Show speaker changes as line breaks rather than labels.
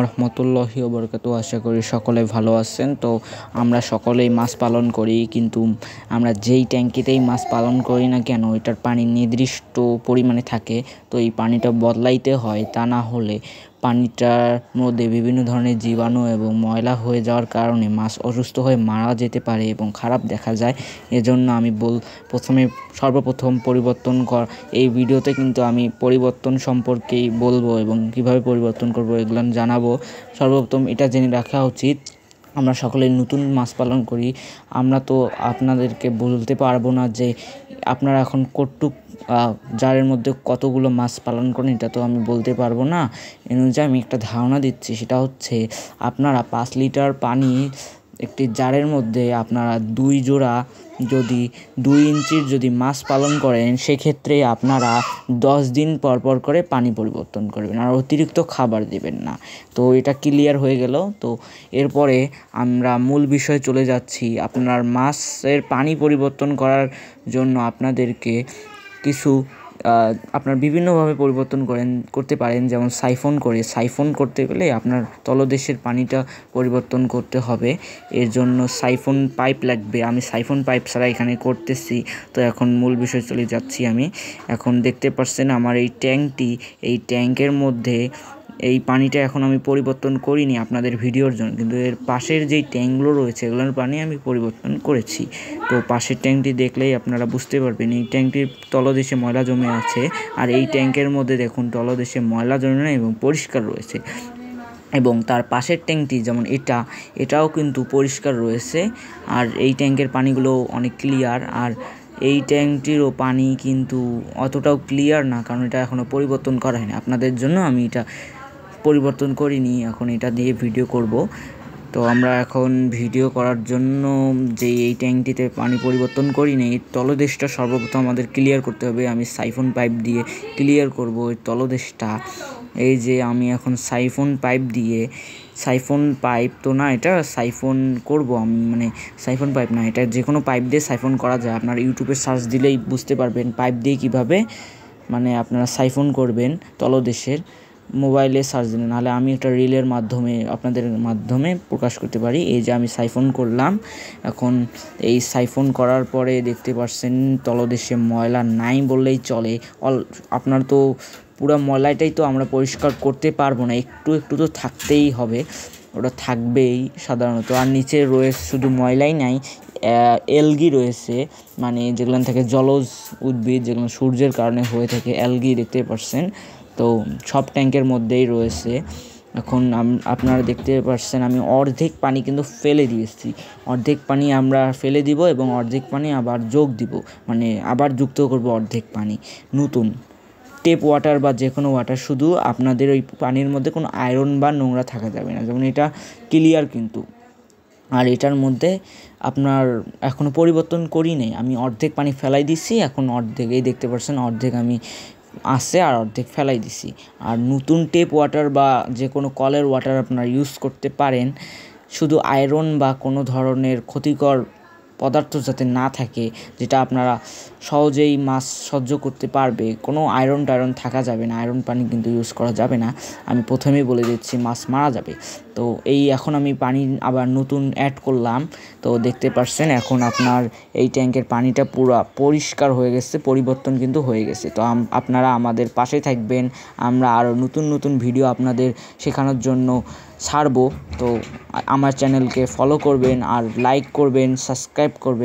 রহমতুল্লাহি ওয়া বারাকাতুহু। আশা করি সকলে ভালো আছেন। তো আমরা সকলেই মাছ পালন করি, কিন্তু আমরা যেই ট্যাঙ্কিতেই মাছ পালন করি না কেন এটার পানি নির্দিষ্ট পরিমাণে থাকে। তো এই পানিটা বদলাইতে হয়, তা না হলে পানিটার মধ্যে বিভিন্ন ধরনের জীবাণু এবং ময়লা হয়ে যাওয়ার কারণে মাছ অসুস্থ হয়ে মারা যেতে পারে এবং খারাপ দেখা যায়। এজন্য আমি সর্বপ্রথম পরিবর্তন এই ভিডিওতে কিন্তু আমি পরিবর্তন সম্পর্কেই বলবো এবং কিভাবে পরিবর্তন করব এগুলো জানাবো। সর্বপ্রথম এটা জেনে রাখা উচিত, আমরা সকলে নতুন মাছ পালন করি। আমরা তো আপনাদেরকে বলতে পারবো না যে আপনারা এখন কতটুক জারের মধ্যে কতগুলো মাছ পালন করেন, এটা তো আমি বলতে পারবো না। এ অনুযায়ী আমি একটা ধারণা দিচ্ছি, সেটা হচ্ছে আপনারা 5 লিটার পানি একটি জারের মধ্যে আপনারা 2 ইঞ্চির যদি মাছ পালন করেন, সেক্ষেত্রে আপনারা 10 দিন পর করে পানি পরিবর্তন করবেন, আর অতিরিক্ত খাবার দিবেন না। তো এটা ক্লিয়ার হয়ে গেল। তো এরপরে আমরা মূল বিষয়ে চলে যাচ্ছি। আপনার মাছের পানি পরিবর্তন করার জন্য আপনাদেরকে কিছু আপনার বিভিন্নভাবে পরিবর্তন করতে পারেন, যেমন সাইফন করতে গেলে আপনার তলদেশের পানিটা পরিবর্তন করতে হবে। এর জন্য সাইফন পাইপ লাগবে। আমি সাইফন পাইপ ছাড়া এখানে করতেছি। তো এখন মূল বিষয় চলে যাচ্ছি। আমি এখন দেখতে পাচ্ছেন আমার এই ট্যাঙ্কের মধ্যে এই পানিটা এখন আমি পরিবর্তন করিনি আপনাদের ভিডিওর জন্য, কিন্তু এর পাশের যেই ট্যাঙ্কগুলো রয়েছে এগুলোর পানি আমি পরিবর্তন করেছি। তো পাশের ট্যাঙ্কটি দেখলেই আপনারা বুঝতে পারবেন এই ট্যাঙ্কটির তলদেশে ময়লা জমে আছে, আর এই ট্যাঙ্কের মধ্যে দেখুন তলদেশে ময়লা জমে না এবং পরিষ্কার রয়েছে। এবং তার পাশের ট্যাঙ্কটি যেমন এটাও কিন্তু পরিষ্কার রয়েছে, আর এই ট্যাঙ্কের পানিগুলো অনেক ক্লিয়ার। আর এই ট্যাঙ্কটিরও পানি কিন্তু অতটাও ক্লিয়ার না, কারণ এটা এখনও পরিবর্তন করা হয়নি। আপনাদের জন্য আমি এটা পরিবর্তন করিনি, এখন এটা দিয়ে ভিডিও করব। তো আমরা এখন ভিডিও করার জন্য যে এই ট্যাঙ্কটিতে পানি পরিবর্তন করিনি, এই তলদেশটা সর্বপ্রথম আমাদের ক্লিয়ার করতে হবে। আমি সাইফন পাইপ দিয়ে ক্লিয়ার করব এই তলদেশটা। এই যে আমি এখন সাইফন পাইপ তো না, এটা সাইফন করব আমি, মানে সাইফন পাইপ না, এটা যে কোনো পাইপ দিয়ে সাইফন করা যায়। আপনারা ইউটিউবে সার্চ দিলেই বুঝতে পারবেন পাইপ দিয়ে কীভাবে মানে আপনারা সাইফন করবেন তলদেশের। মোবাইলে সার্চ দিন, নাহলে আমি একটা রিলের মাধ্যমে আপনাদের মাধ্যমে প্রকাশ করতে পারি। এই যে আমি সাইফন করলাম। এখন এই সাইফন করার পরে দেখতে পাচ্ছেন তলদেশে ময়লা নাই বললেই চলে। আপনার তো পুরো ময়লাটাই তো আমরা পরিষ্কার করতে পারবো না, একটু তো থাকতেই হবে, ওটা থাকবেই সাধারণত। আর নিচে রয়েছে শুধু ময়লাই নাই, অ্যালগি রয়েছে, মানে যেগুলো থেকে জলজ উদ্ভিদ, যেগুলো সূর্যের কারণে হয়ে থাকে, অ্যালগি দেখতে পাচ্ছেন। তো সব ট্যাঙ্কের মধ্যেই রয়েছে। এখন আপনারা দেখতে পাচ্ছেন আমি অর্ধেক পানি কিন্তু ফেলে দিয়েছি। অর্ধেক পানি আমরা ফেলে দিব এবং অর্ধেক পানি আবার যোগ দিব, মানে আবার যুক্ত করব অর্ধেক পানি নতুন টেপ ওয়াটার বা যে কোনো ওয়াটার। শুধু আপনাদের ওই পানির মধ্যে কোনো আয়রন বা নোংরা থাকা যাবে না, যেমন এটা ক্লিয়ার কিন্তু। আর এটার মধ্যে আপনার এখনও পরিবর্তন করি নেই, আমি অর্ধেক পানি ফেলাই দিছি, এখন অর্ধেক এই দেখতে পাচ্ছেন অর্ধেক আমি আসে আর অর্ধেক ফেলাই দিছি। আর নতুন টেপ ওয়াটার বা যে কোনো কলের ওয়াটার আপনারা ইউজ করতে পারেন, শুধু আয়রন বা কোনো ধরনের ক্ষতিকর পদার্থ যাতে না থাকে, যেটা আপনারা সহজেই মাছ সহ্য করতে পারবে। কোনো আয়রন টায়রন থাকা যাবে না, আয়রন পানি কিন্তু ইউজ করা যাবে না, আমি প্রথমেই বলে দিচ্ছি, মাছ মারা যাবে। তো এখন আমি পানি আবার নতুন অ্যাড করলাম। তো দেখতে পাচ্ছেন এখন আপনার এই ট্যাঙ্কের পানিটা পুরো পরিষ্কার হয়ে গেছে, পরিবর্তন কিন্তু হয়ে গেছে। তো আপনারা আমাদের পাশে থাকবেন, আমরা আরও নতুন ভিডিও আপনাদের শেখানোর জন্য ছাড়বো। তো আমার চ্যানেলকে ফলো করবেন, আর লাইক করবেন, সাবস্ক্রাইব করবেন।